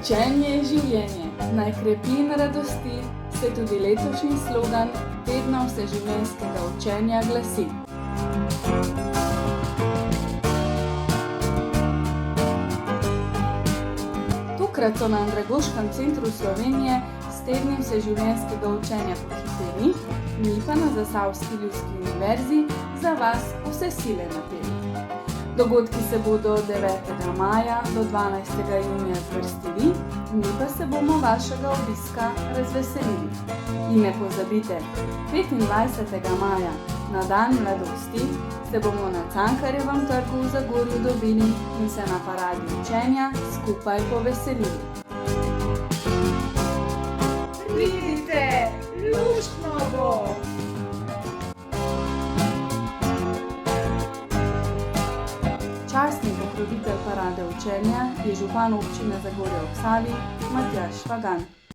Učenje je življenje, naj krepi in radosti se tudi letošnji slogan tedna vseživljenjskega učenja glasi. Tokrat so na Andragoškem centru Slovenije s tednim vseživljenjskega učenja pohiteli, mi pa na Zasavski ljudski univerzi za vas vse sile napeli. Dogodki se bodo od 9. maja do 12. junija zvrstili, mi pa se bomo vašega obiska razveselili. In ne pozabite, 25. maja, na dan mladosti, se bomo na Cankarjevem trgu v Zagorju dobili in se na paradi učenja skupaj poveselili. Pridite, luštno bo! Častni pokrovitelj parade učenja je župan občine Zagorje ob Savi, Matjaž Švagan.